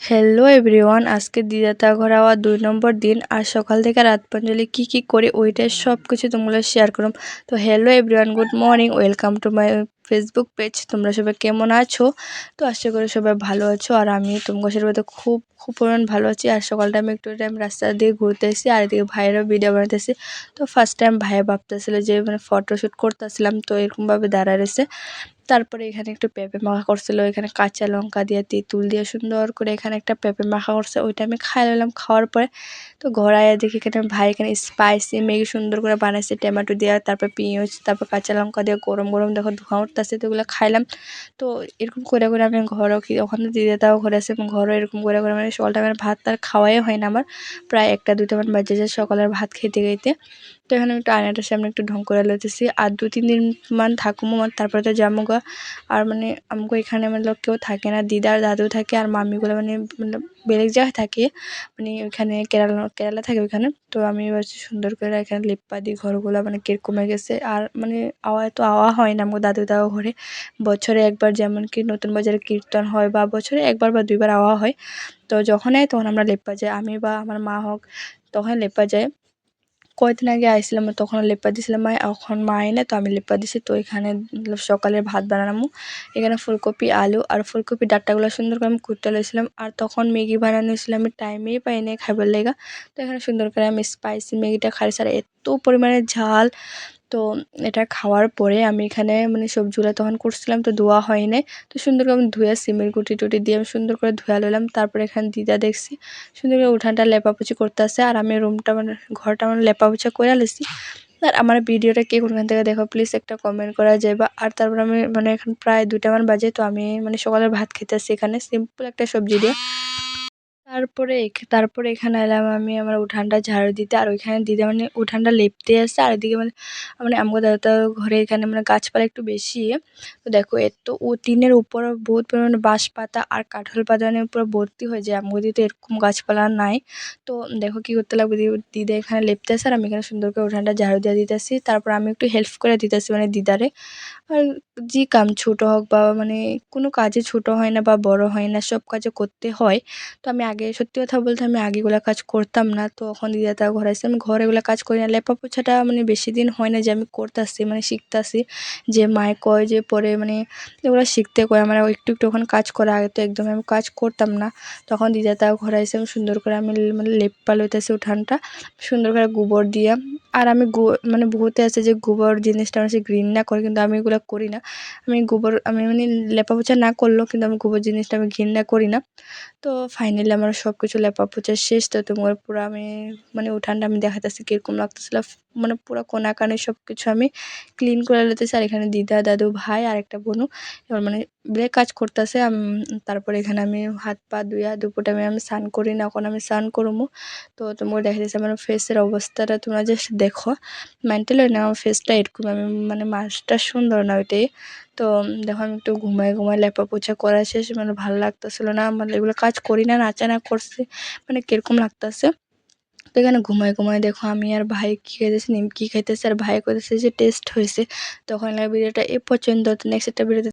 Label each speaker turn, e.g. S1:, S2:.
S1: Hello everyone, আজকে দিদাতা ঘর hour 2 নম্বর দিন। আর সকাল থেকে রাত পর্যন্ত কি করি ওইটাই সব কিছু তোমরা শেয়ার করুম। তো hello everyone, good morning, welcome to my Facebook page. তোমরা সবাই কেমন আছো? তো আশা করি সবাই ভালো আছো। আর আমি তোমাদের সাথে খুব খুব পরিমাণ ভালো আছি। আর সকালটা আমি একটু টাইম রাস্তা দিয়ে ঘুরতে এসেছি, আর এদিকে ভাইয়েরও ভিডিও বানাতেছি। তো ফার্স্ট টাইম ভাইয়া ভাবতেছিল যে ফটোশ্যুট করতেছিলাম, তো এরকমভাবে দাঁড়ায় রয়েছে। তারপরে এখানে একটু পেঁপে মাখা করছিল, এখানে কাঁচা লঙ্কা দিয়ে তেঁতুল দিয়ে সুন্দর করে এখানে একটা পেঁপে মাখা করছে, ওইটা আমি খাই নিলাম। খাওয়ার পরে তো ঘর আয়া দেখি এখানে ভাই এখানে স্পাইসি ম্যাগি সুন্দর করে বানাইছে, টমেটো দিয়ে, তারপর পেঁয়াজ, তারপর কাঁচা লঙ্কা দিয়ে গরম গরম দেখো ধোঁয়া উঠতেছে, তো ওগুলো খাইলাম। তো এরকম করে করে আমি ঘরও ওখানে দিদি তাও ঘরে আছে, এবং ঘরও এরকম করে করে মানে সকালটা মানে ভাত তার খাওয়াই হয় না আমার, প্রায় 1-2টা বাজে যায় সকালের ভাত খেতে খেতে। তো এখানে একটু আয়নাটার সামনে একটু ঢং করে লইতেছি, আর 2-3 দিন থাকুমো, তারপরে তো যামুগা। আর মানে আমাকে এখানে মানে কেউ থাকে না, দিদা আর দাদু থাকে, আর মামিগুলো মানে মানে বেলেগ জায়গায় থাকে, মানে ওইখানে কেরালা থাকে ওইখানে। তো আমি ভাবছি সুন্দর করে এখানে লেপ্পা দিই ঘরগুলো, মানে কমে গেছে। আর মানে আওয়া হয় না আমাকে দাদু দাও ঘরে, বছরে একবার, যেমন কি নতুন বাজারে কীর্তন হয়, বা বছরে 1 বা 2বার আওয়া হয়। তো যখন হয় তখন আমরা লেপ্পা যাই, আমি বা আমার মা হোক, তখন লেপ্পা যায়। কয়েকদিন আগে আইছিলাম, তখন লেপা দিছিলাম মা, এখন মা এনে তো আমি লেপা দিছি। তো এখানে সকালে ভাত বানালাম, এখানে ফুলকপি আলু আর ফুলকপি ডাঁটাগুলো সুন্দর করে আমি কুটতে লইছিলাম। আর তখন ম্যাগি বানানো হয়েছিল, আমি টাইমেই পাই নাই খাবার লেগা। তো এখানে সুন্দর করে আমি স্পাইসি ম্যাগিটা খাইছি, আর এত পরিমাণে ঝাল। তো এটা খাওয়ার পরে আমি এখানে মানে সবজিগুলো তখন করছিলাম, তো ধোয়া হয় নাই। তো সুন্দর করে আমি ধুয়ে সিমের গুটি টুটি দিয়ে আমি সুন্দর করে ধুয়ে লইলাম। তারপরে এখানে দিদা দেখছি সুন্দর করে উঠানটা লেপাপুচি করতেছে, আর আমি রুমটা মানে ঘরটা মানে লেপাপুচা করে লেছি। আর আমার ভিডিওটা কে কোনখান থেকে দেখো প্লিজ একটা কমেন্ট করা যাবে। আর তারপর আমি মানে এখন প্রায় 2টা বাজে, তো আমি মানে সকালে ভাত খেতেছি এখানে সিম্পল একটা সবজি দিয়ে। তারপরে এখানে এলাম আমি আমার উঠানটা ঝাড়ু দিতে, আর ওইখানে দিদা মানে উঠানটা লেপতে আসছে, আর এদিকে মানে মানে আমাদের দাদা ঘরে এখানে মানে গাছপালা একটু বেশি। তো দেখো এত ও টিনের উপর বহুত পরিমাণে বাঁশ পাতা আর কাঁঠাল পাতা মানে পুরো ভর্তি হয়ে যায়, আমাদের তো এরকম গাছপালা নাই। তো দেখো কি করতে লাগবে, দিদা এখানে লেপতে আসে, আর আমি এখানে সুন্দর করে উঠানটা ঝাড়ু দিয়ে দিতেছি। তারপর আমি একটু হেল্প করে দিতেছি মানে দিদারে। আর যে কাম ছোট হোক বা মানে কোনো কাজে ছোট হয় না বা বড় হয় না, সব কাজে করতে হয়। তো আমি আগে সত্যি কথা বলতে আমি আগে এগুলো কাজ করতাম না, তো এখন দিদা তা ঘরে আসছে, আমি ঘরে এগুলো কাজ করি না। লেপা পোছাটা মানে বেশি দিন হয় না যে আমি করতেছি মানে শিখতেছি, যে মায়ে কয় যে পরে মানে এগুলো শিখতে কয় আমার একটু একটু ওখানে কাজ করা, আগে তো একদম আমি কাজ করতাম না। তখন দিদা তা ঘরে আসে, আমি সুন্দর করে আমি মানে লেপ্পা লইতেছি উঠানটা সুন্দর করে গোবর দিয়া। আর আমি মানে বহুতে আছে যে গোবর জিনিসটা আমার সে ঘৃণা করে, কিন্তু আমি এগুলো করি না। আমি মানে লেপা পোছা না করলেও কিন্তু আমি গোবর জিনিসটা আমি ঘৃণা করি না। তো ফাইনালি আমার সব কিছু লেপা পোছা শেষ। তো তোমার পুরো আমি মানে উঠানটা আমি দেখাতেছি কীরকম লাগতেছিল, মানে পুরো কোনাকানি সব কিছু আমি ক্লিন করে নিতেছি। আর এখানে দিদা দাদু ভাই আর একটা বোনু এবার মানে বেলে কাজ করতেছে। তারপরে এখানে আমি হাত পা ধুইয়া দুপুর টাইমে আমি স্নান করি না, এখন আমি স্নান করবো। তো তোমাকে দেখা যাচ্ছে আমার ফেসের অবস্থাটা তোমরা জাস্ট দেখো, মেন্টাল হয় না আমার ফেসটা এরকম, আমি মানে মাছটা সুন্দর না ওইটাই। তো দেখো আমি একটু ঘুমাই লেপা পোছা করা শেষ, মানে ভালো লাগতেছিল না, মানে এগুলো কাজ করি না, নাচা না করছি মানে কিরকম লাগতেছে। তো এখানে ঘুমাই দেখো আমি আর ভাই কী খাইতেছি, নিমকি খাইতেছে, আর ভাই কইতেছে যে টেস্ট হয়েছে। তখন ভিডিওটা এ পর্যন্ত, নেক্সট একটা ভিডিওতে